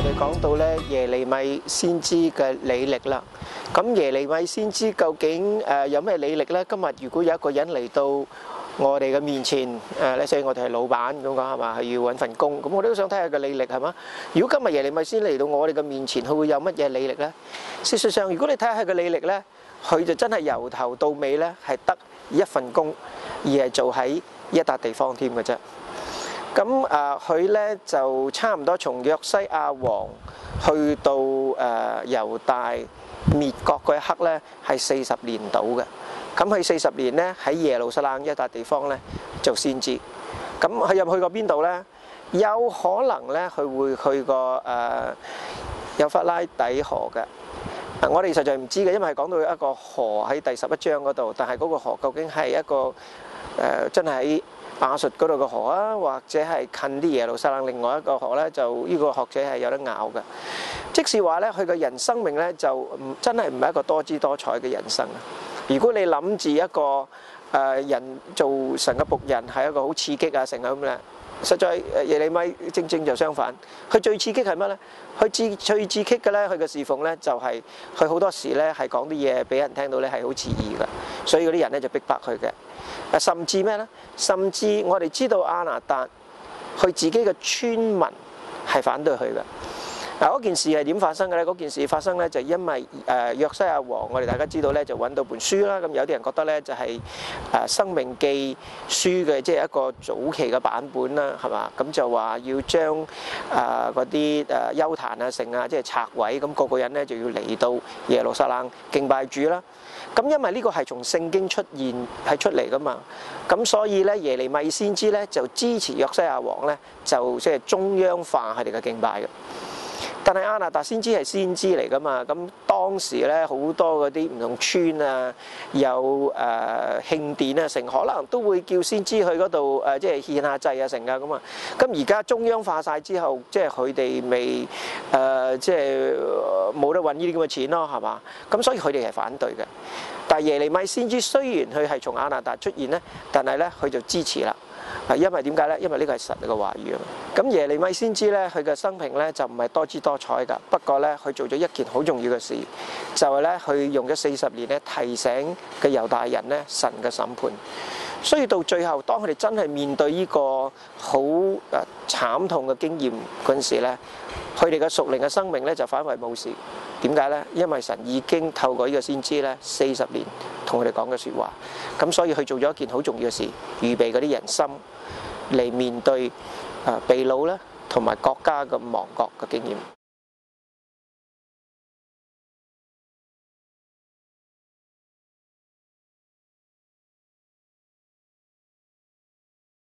我哋講到咧耶利米先知嘅履歷啦。咁耶利米先知究竟有咩履歷咧？今日如果有一個人嚟到我哋嘅面前，例如我哋係老闆咁講係嘛，係要揾份工，咁我哋都想睇下個履歷係嘛？如果今日耶利米先嚟到我哋嘅面前，佢會有乜嘢履歷咧？事實上，如果你睇下佢嘅履歷咧，佢就真係由頭到尾咧係得一份工，而係做喺一笪地方添嘅啫。咁佢咧就差唔多從約西亞王去到猶大滅國嗰一刻咧，係40年到嘅。咁佢40年咧喺耶路撒冷一笪地方咧做先知。咁佢入去過邊度咧？有可能咧佢會去過幼發拉底河嘅。我哋實在唔知嘅，因為講到一個河喺第11章嗰度，但係嗰個河究竟係一個真係喺亞述嗰度嘅河啊，或者係近啲耶路撒冷另外一個河咧，就呢個學者係有得拗嘅。即是話咧，佢嘅人生命咧就真係唔係一個多姿多彩嘅人生啊！如果你諗住一個人做神嘅僕人係一個好刺激啊，成咁咧，實在耶利米正正就相反。佢最刺激係乜咧？佢最刺激嘅咧，佢嘅侍奉咧就係佢好多時咧係講啲嘢俾人聽到咧係好刺耳嘅，所以嗰啲人咧就逼迫佢嘅。甚至咩咧？甚至我哋知道亞拿達佢自己嘅村民係反對佢嘅。嗰件事係點發生嘅咧？嗰件事發生咧就因為約西亞王，我哋大家知道咧就揾到本書啦。咁有啲人覺得咧就係申命記書嘅，即係一個早期嘅版本啦，係嘛？咁就話要將嗰啲邱壇啊、城啊，即係拆毀，咁個個人咧就要嚟到耶路撒冷敬拜主啦。咁因為呢個係從聖經出現係出嚟噶嘛，咁所以咧耶利米先知咧就支持約西亞王咧，就即係中央化佢哋嘅敬拜嘅。但係亞拿達先知係先知嚟噶嘛，咁當時咧好多嗰啲唔同村啊，有慶典啊，成可能都會叫先知去嗰度即係獻下祭啊，成啊咁啊。咁而家中央化晒之後，即係佢哋未即係冇得揾呢啲咁嘅錢咯，係嘛？咁所以佢哋係反對嘅。但係耶利米先知雖然佢係從亞拿達出現咧，但係咧佢就支持啦。因為點解咧？因為呢個係神嘅話語啊。咁耶利米先知咧，佢嘅生平咧就唔係多姿多彩㗎。不過咧，佢做咗一件好重要嘅事，就係咧，佢用咗40年咧提醒嘅猶大人咧神嘅審判。所以到最後，當佢哋真係面對呢個好慘痛嘅經驗嗰陣時咧，佢哋嘅屬靈嘅生命咧就反為冇事。點解咧？因為神已經透過呢個先知咧40年同佢哋講嘅説話，咁所以佢做咗一件好重要嘅事，預備嗰啲人心嚟面對被擄咧同埋國家嘅亡國嘅經驗。